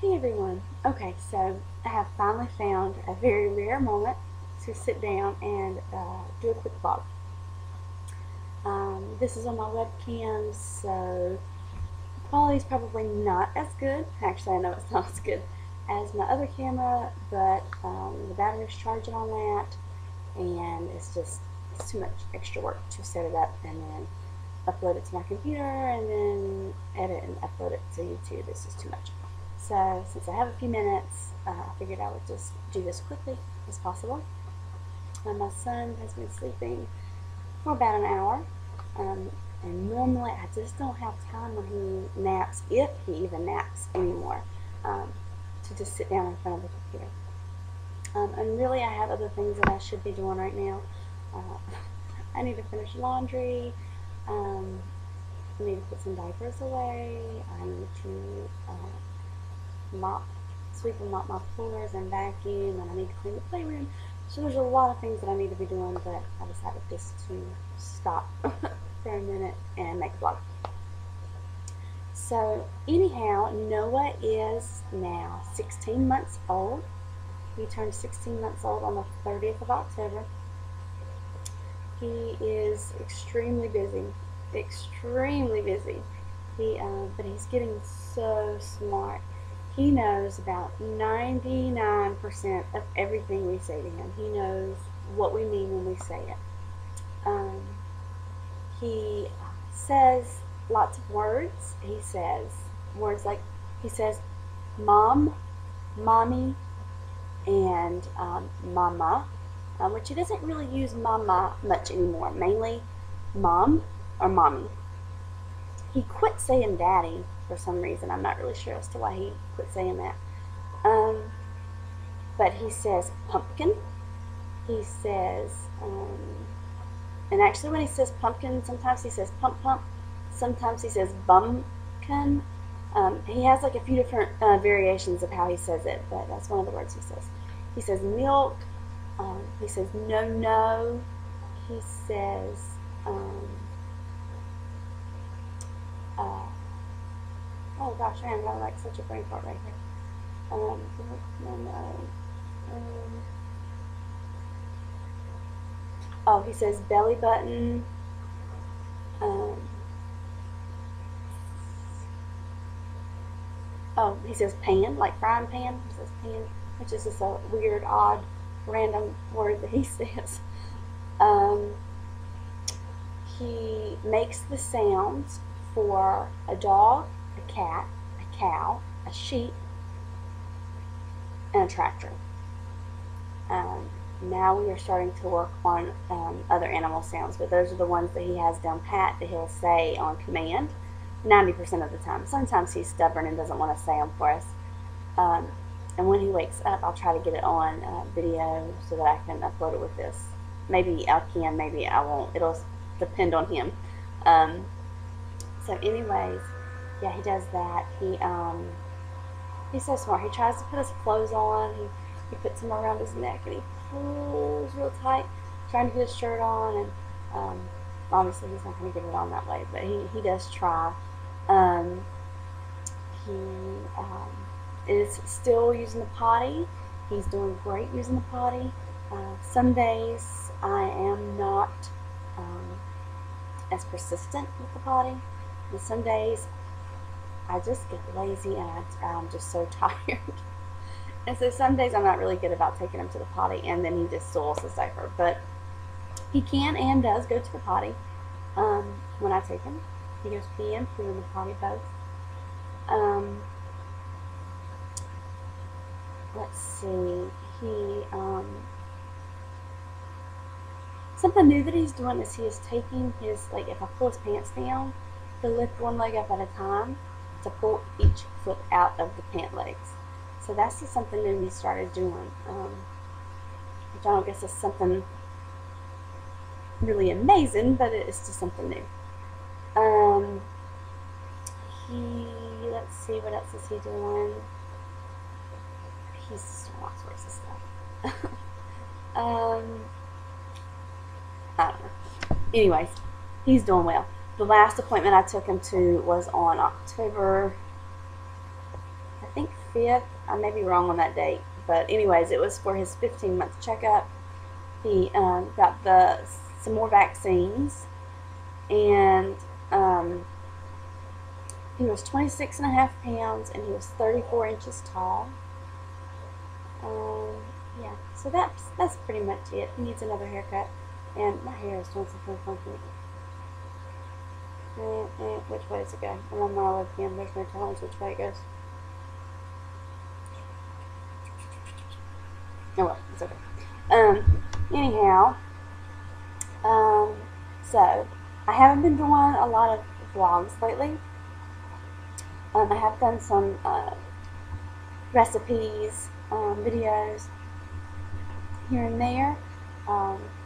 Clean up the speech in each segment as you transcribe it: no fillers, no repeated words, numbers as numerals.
Hey everyone. Okay, so I have finally found a very rare moment to sit down and do a quick vlog. This is on my webcam, so the quality is probably not as good. Actually, I know it's not as good as my other camera, but the battery's charging on that, and it's too much extra work to set it up and then upload it to my computer and then edit and upload it to YouTube. This is too much. So since I have a few minutes, I figured I would just do this quickly as possible. My son has been sleeping for about an hour, and normally I just don't have time when he naps, if he even naps anymore, to just sit down in front of the computer. And really I have other things that I should be doing right now. I need to finish laundry, I need to put some diapers away, I need to sweep and mop my floors and vacuum, and I need to clean the playroom. So there's a lot of things that I need to be doing, but I decided just to stop for a minute and make a vlog. So anyhow, Noah is now 16 months old. He turned 16 months old on the 30th of October. He is extremely busy, but he's getting so smart. He knows about 99% of everything we say to him. He knows what we mean when we say it. He says lots of words. He says words like, he says mom, mommy, and mama, which he doesn't really use mama much anymore, mainly mom or mommy. He quit saying daddy for some reason. I'm not really sure as to why he quit saying that. But he says pumpkin. He says, and actually when he says pumpkin, sometimes he says pump pump. Sometimes he says bumpkin. He has like a few different variations of how he says it, but that's one of the words he says. He says milk. He says no no. He says oh gosh, I am having like such a brain fart right here. No, no. Oh, he says belly button. Oh, he says pan, like frying pan. He says pan, which is just a weird, odd, random word that he says. He makes the sounds for a dog, a cat, a cow, a sheep, and a tractor. Now we are starting to work on other animal sounds, but those are the ones that he has down pat that he'll say on command 90% of the time. Sometimes he's stubborn and doesn't want to say them for us. And when he wakes up, I'll try to get it on video so that I can upload it with this. Maybe I can, maybe I won't. It'll depend on him. So anyways, yeah, he does that. He's so smart. He tries to put his clothes on. He puts them around his neck and he pulls real tight, trying to get his shirt on. And obviously he's not going to get it on that way, but he does try. He is still using the potty. He's doing great using the potty. Some days I am not as persistent with the potty, and some days I just get lazy and I'm just so tired. And so some days I'm not really good about taking him to the potty, and then he just soils his diaper. But he can and does go to the potty when I take him. He goes pee and poo in the potty both. Let's see. Something new that he's doing is he is taking his, like if I pull his pants down, he'll lift one leg up at a time to pull each foot out of the pant legs. So that's just something new he started doing, which I don't guess is something really amazing, but it's just something new. Let's see, what else is he doing? He's just doing all sorts of stuff. I don't know. Anyways, he's doing well. The last appointment I took him to was on October, I think 5th. I may be wrong on that date, but anyways, it was for his 15-month checkup. He got some more vaccines, and he was 26.5 pounds, and he was 34 inches tall. Yeah, so that's pretty much it. He needs another haircut, and my hair is doing something funky. Which way does it go? I'm on my webcam. There's no telling which way it goes. Oh well, it's okay. Anyhow, so I haven't been doing a lot of vlogs lately. I have done some recipes, videos here and there,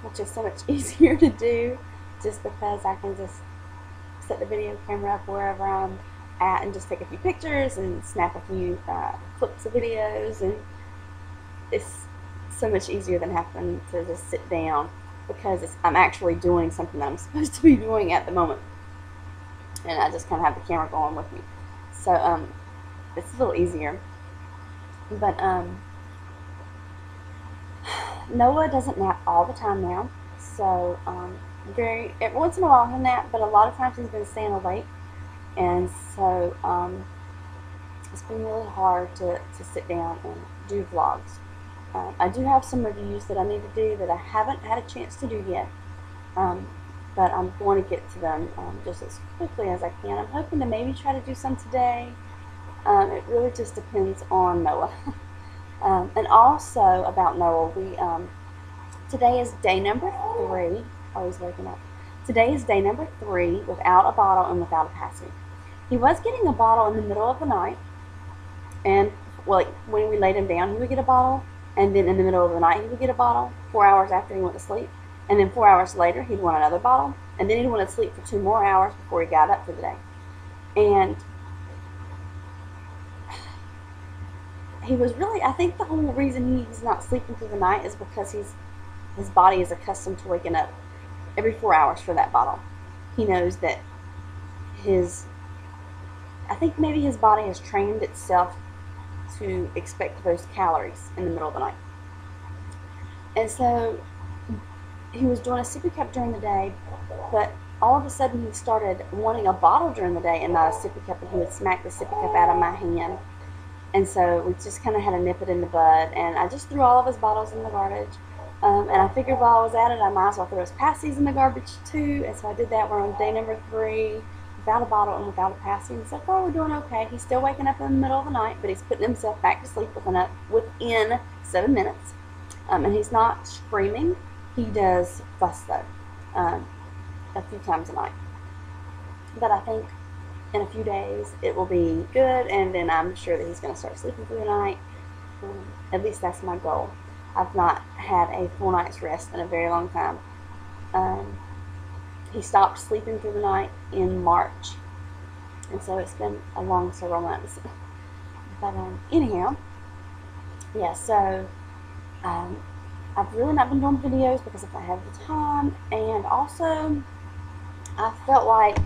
which is so much easier to do just because I can just set the video camera up wherever I'm at and just take a few pictures and snap a few clips of videos, and it's so much easier than having to just sit down because I'm actually doing something that I'm supposed to be doing at the moment, and I just kind of have the camera going with me, so it's a little easier. But Noah doesn't nap all the time now, so every once in a while he'll nap, but a lot of times he's been staying awake, and so it's been really hard to sit down and do vlogs. I do have some reviews that I need to do that I haven't had a chance to do yet, but I'm going to get to them just as quickly as I can. I'm hoping to maybe try to do some today. It really just depends on Noah. And also about Noah, today is day number 3. Always waking up. Today is day number 3 without a bottle and without a passing. He was getting a bottle in the middle of the night, and well, like when we laid him down, he would get a bottle, and then in the middle of the night he would get a bottle 4 hours after he went to sleep, and then 4 hours later he'd want another bottle, and then he'd want to sleep for 2 more hours before he got up for the day. And he was really, I think the whole reason he's not sleeping through the night is because his body is accustomed to waking up every 4 hours for that bottle. He knows that I think maybe his body has trained itself to expect those calories in the middle of the night. And so he was doing a sippy cup during the day, but all of a sudden he started wanting a bottle during the day and not a sippy cup, and he would smack the sippy cup out of my hand. And so we just kind of had to nip it in the bud, and I just threw all of his bottles in the garbage. And I figured while I was at it, I might as well throw his passies in the garbage too, and so I did that. We're on day number 3 without a bottle and without a passy, and so far we're doing okay. He's still waking up in the middle of the night, but he's putting himself back to sleep within 7 minutes. And he's not screaming. He does fuss though, a few times a night. But I think in a few days it will be good, and then I'm sure that he's going to start sleeping through the night. At least that's my goal. I've not had a full night's rest in a very long time. He stopped sleeping through the night in March, and so it's been a long several months. But anyhow, yeah, so I've really not been doing videos because if I have the time, and also I felt like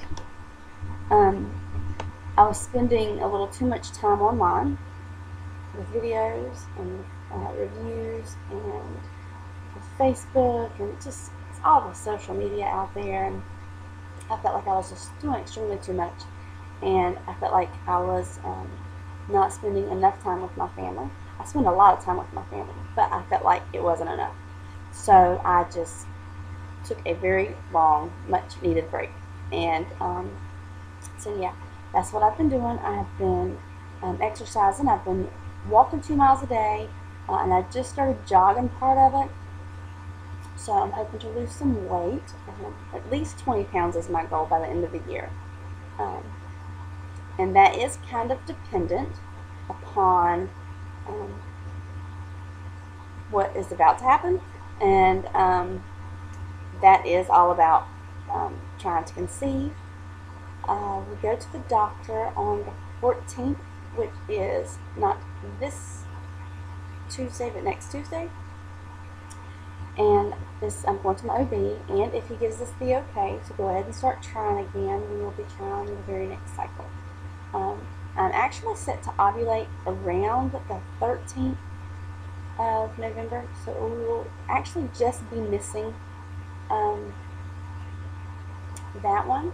I was spending a little too much time online with videos and reviews and with Facebook and just all the social media out there, and I felt like I was just doing extremely too much, and I felt like I was not spending enough time with my family. I spend a lot of time with my family, but I felt like it wasn't enough, so I just took a very long, much needed break. And so yeah, that's what I've been doing. I have been exercising. I've been walking 2 miles a day, and I just started jogging part of it. So I'm hoping to lose some weight. At least 20 pounds is my goal by the end of the year. And that is kind of dependent upon what is about to happen. And that is all about trying to conceive. We go to the doctor on the 14th, which is not this Tuesday, but next Tuesday. And I'm going to my OB, and if he gives us the okay to go ahead and start trying again, we will be trying the very next cycle. I'm actually set to ovulate around the 13th of November, so we will actually just be missing that one.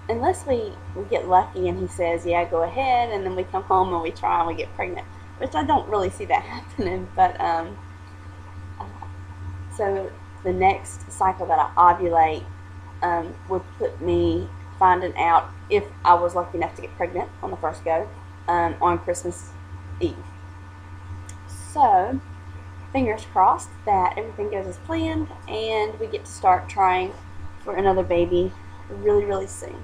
Unless we get lucky and he says, yeah, go ahead, and then we come home and we try and we get pregnant, which I don't really see that happening. But so the next cycle that I ovulate would put me finding out if I was lucky enough to get pregnant on the first go on Christmas Eve. So fingers crossed that everything goes as planned and we get to start trying for another baby really, really soon.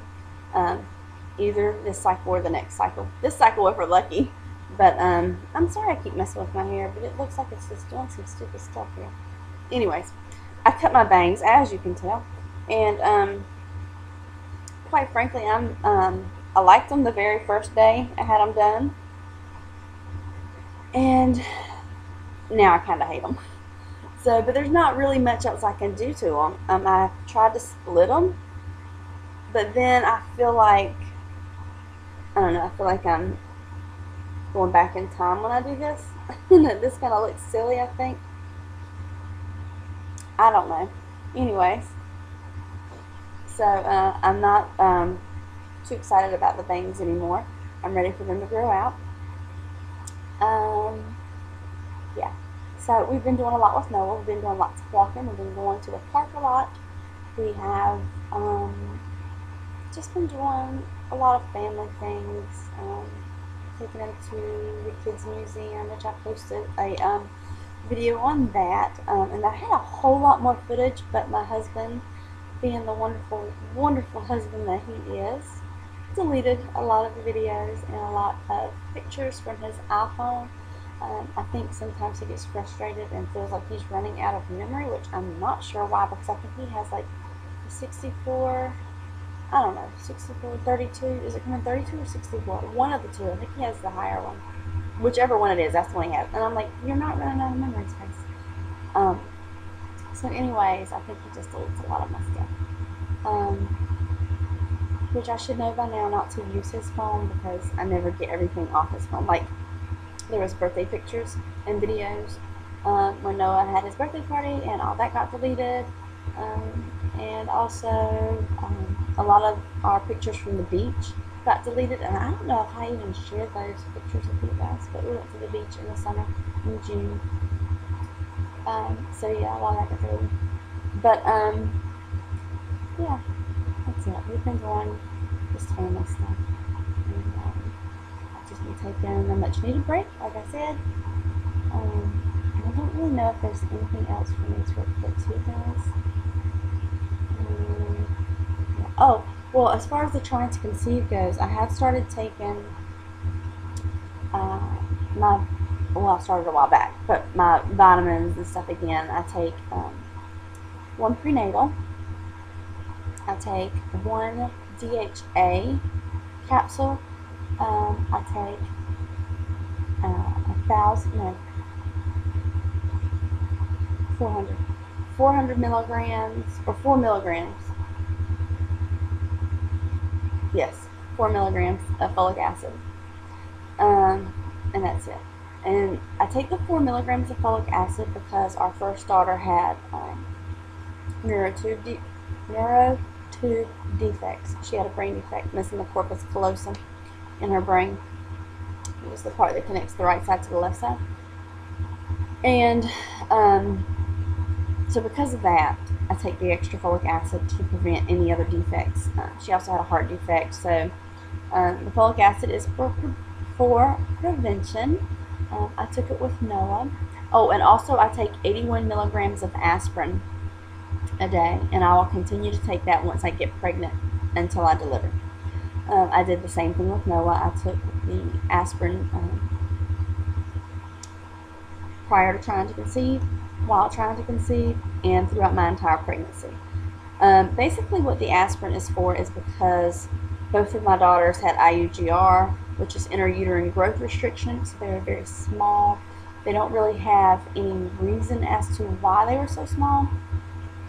Either this cycle or the next cycle. This cycle if we're lucky. But I'm sorry I keep messing with my hair, but it looks like it's just doing some stupid stuff here. Anyways, I cut my bangs, as you can tell, and quite frankly, I liked them the very first day I had them done, and now I kind of hate them. So, but there's not really much else I can do to them. I tried to split them, but then I feel like, I don't know, I feel like I'm going back in time when I do this. This kind of looks silly, I think. I don't know. Anyways, so I'm not too excited about the bangs anymore. I'm ready for them to grow out. Yeah. So we've been doing a lot with Noah. We've been doing lots of walking. We've been going to the park a lot. We have just been doing a lot of family things. Taking him to the kids museum, which I posted a video on that, and I had a whole lot more footage, but my husband, being the wonderful, wonderful husband that he is, deleted a lot of the videos and a lot of pictures from his iPhone. I think sometimes he gets frustrated and feels like he's running out of memory, which I'm not sure why, because I think he has like a 64, I don't know, 64, 32, is it coming 32 or 64? One of the two. I think he has the higher one. Whichever one it is, that's the one he has. And I'm like, you're not running out of memory space. So anyways, I think he just deletes a lot of my stuff. Which I should know by now not to use his phone, because I never get everything off his phone. Like, there was birthday pictures and videos when Noah had his birthday party, and all that got deleted. And also a lot of our pictures from the beach got deleted, and I don't know if I even shared those pictures with you guys, but we went to the beach in the summer in June. So yeah, a lot of that got deleted. But yeah, that's it. We've been doing just family stuff, and I've just been taking a much needed break, like I said. And I don't really know if there's anything else for me to report to you guys. Yeah. Oh, well, as far as the trying to conceive goes, I have started taking I started a while back, but my vitamins and stuff again. I take one prenatal, I take one DHA capsule, I take 400 milligrams, or 4 milligrams. Yes, 4 milligrams of folic acid. And that's it. And I take the 4 milligrams of folic acid because our first daughter had neurotube defects. She had a brain defect, missing the corpus callosum in her brain. It was the part that connects the right side to the left side. And so because of that, I take the extra folic acid to prevent any other defects. She also had a heart defect, so the folic acid is for prevention. I took it with Noah. Oh, and also I take 81 milligrams of aspirin a day, and I will continue to take that once I get pregnant until I deliver. I did the same thing with Noah. I took the aspirin prior to trying to conceive, while trying to conceive, and throughout my entire pregnancy. Basically what the aspirin is for is because both of my daughters had IUGR, which is intrauterine growth restriction, so they were very small. They don't really have any reason as to why they were so small.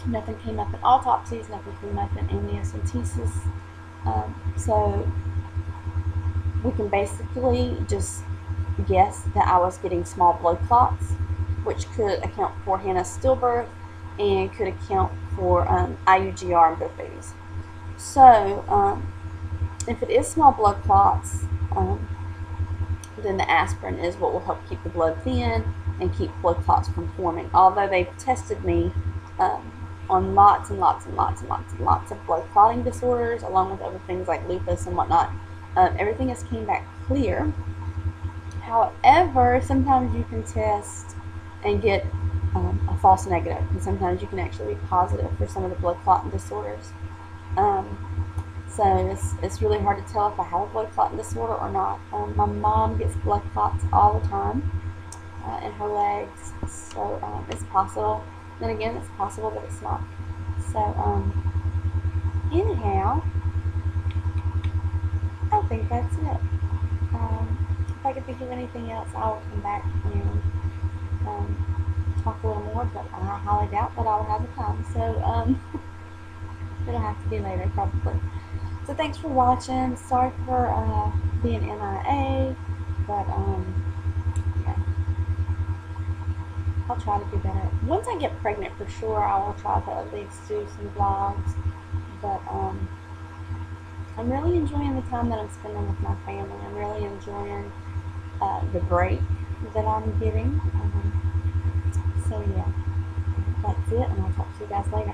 Nothing came up in autopsies, nothing came up in amniocentesis. So we can basically just guess that I was getting small blood clots, which could account for Hannah's stillbirth and could account for IUGR in both babies. So, if it is small blood clots, then the aspirin is what will help keep the blood thin and keep blood clots from forming. Although they've tested me on lots and lots and lots and lots and lots of blood clotting disorders, along with other things like lupus and whatnot, everything has came back clear. However, sometimes you can test and get a false negative, and sometimes you can actually be positive for some of the blood clotting disorders. So it's really hard to tell if I have a blood clotting disorder or not. My mom gets blood clots all the time in her legs, so it's possible. Then again, it's possible that it's not. So anyhow, I think that's it. If I can think of anything else, I will come back and talk a little more, but I highly doubt that I will have the time. So it'll have to be later, probably. So thanks for watching. Sorry for being MIA, but yeah, I'll try to do better. Once I get pregnant, for sure, I will try to at least do some vlogs. But I'm really enjoying the time that I'm spending with my family. I'm really enjoying the break that I'm getting. So yeah, that's it, and I'll talk to you guys later.